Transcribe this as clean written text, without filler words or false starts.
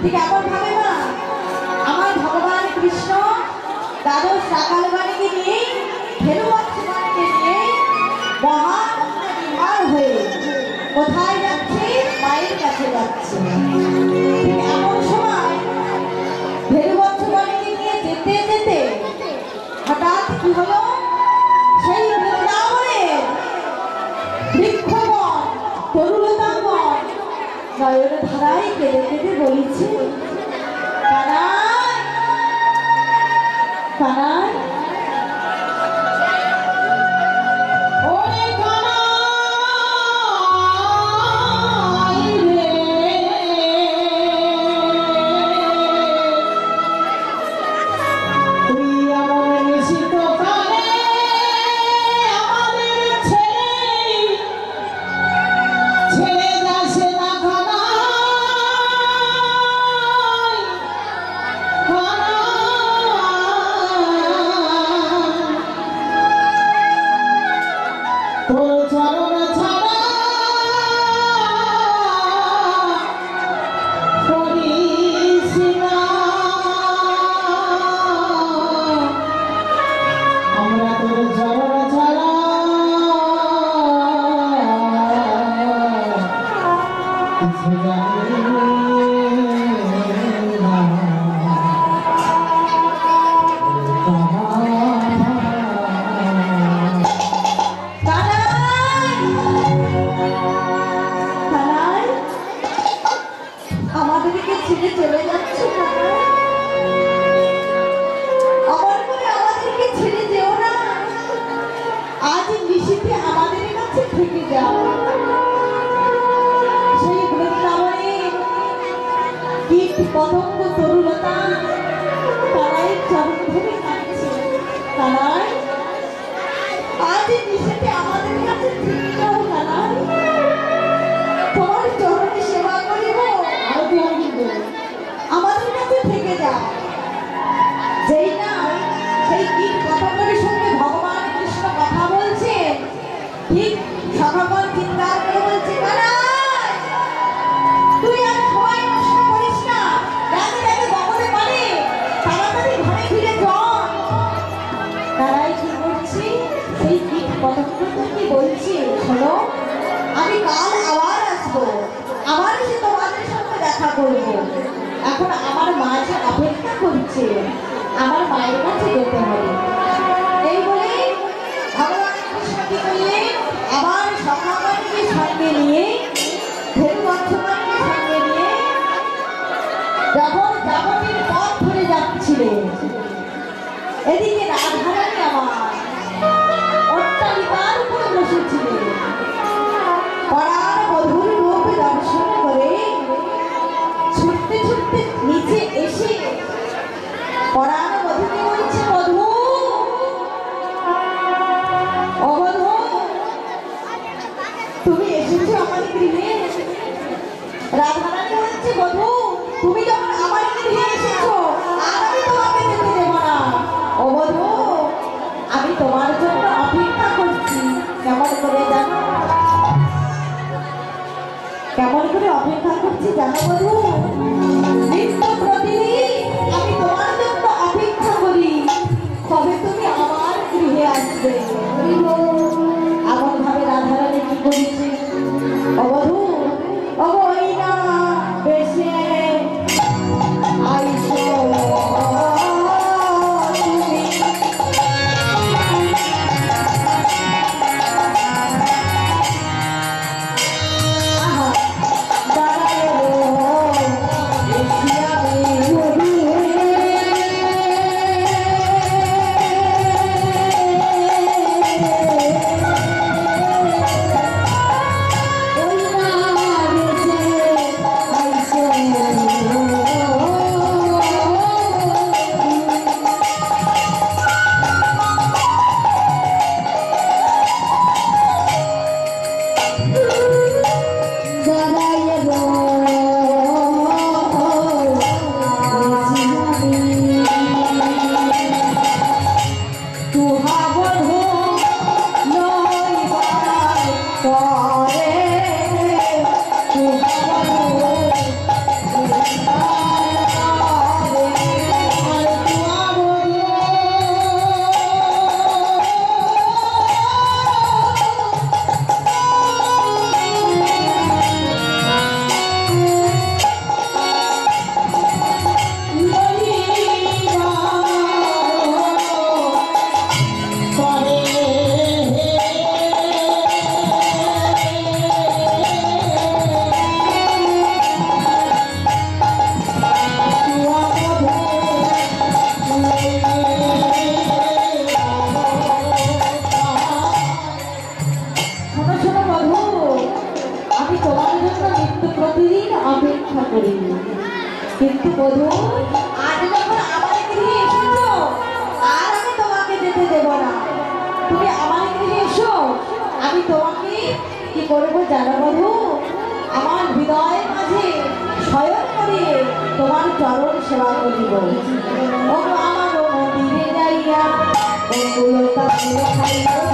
ঠিক এমন ভাবে না আমার ভগবান কৃষ্ণ দ্বাদশ সকাল বাণীকে নিয়ে ধেনুবৎস বাণীকে নিয়ে মহানন্দে বিহার হয়ে কোথায় যাচ্ছে? মায়ের কাছে যাচ্ছে। ঠিক এমন সময় ধেনুবৎস বাণীকে নিয়ে যেতে যেতে হঠাৎ কি হলো? সেই বৃন্দাবনের বৃক্ষগণ তরুলতাগণ নয়ন ধারায় কেঁদে কেঁদে বলেছে, কানাই কানাই পতঙ্গ তরুলতা তারাই চরণ ধরে কাঁদছে। কানাই আজ নিষেধে আমাদের কাছে থেকে যাও কানাই, তোমার চরণে সেবা করিব, আরতি আনিব, আমাদের কাছে থেকে যাও। যেই না সেই কীট পতঙ্গের সঙ্গে ভগবান কৃষ্ণ কথা বলছে, ঠিক সখাগণ চিৎকার করে বলছে, কানাই তুই আর সময় নষ্ট করিস না, রাতে রাতে গগনে পারে তাড়াতাড়ি ঘরে ফিরে চল। তারাই কি করছি? সেই কীট পতঙ্গকে কি বলছি, শোনো আমি কাল আবার আসবো, আবার এসে তোমাদের সঙ্গে দেখা করবো। এখন আমার মা যে অপেক্ষা করছে, আমার মায়ের কাছে যেতে হবে। এই বলে ভগবান কৃষ্ণ কি করলেন? আবার সখাগণকে সঙ্গে নিয়ে ধেনুবৎসবাণীকে সঙ্গে নিয়ে যখন যাবতীয় পথ ধরে যাচ্ছিলেন, এদিকে রাধারানী আমার অট্টালিকার উপরে বসেছিলেন। পরাণ বধূর রূপ দর্শন করে ছুটতে ছুটতে নিচে এসে পরাণ বধূকে বলছে, বধূ ও বধূ তুমি এসেছো আমার গৃহে। রাধারানী বলছে, বধূ তুমি যখন আমার গৃহে এসেছো আর আমি তোমাকে যেতে দেব না। ও বধূ আমি তোমার জন্য অপেক্ষা করছি। কেমন করে জানো? কেমন করে অপেক্ষা করছি জানো বধূ? নিত্য প্রতিদিন আমি তোমার জন্য অপেক্ষা করি, কবে তুমি আমার গৃহে আসবে। এমন ভাবে রাধারানী কি করেছে? ও বধূ ও বইনা বেশে আইছো তুমি কিন্তু বধূ আজ যখন আমার গৃহে এসেছো আর আমি তোমাকে যেতে দেব না। তুমি আমার গৃহে এসো, আমি তোমাকে কি করবো জানো বধূ? আমার হৃদয়ের মাঝে শয়ন করে তোমার চরণ সেবা করিব। ও আমার মন্দিরে যাইয়া ও খাইয়া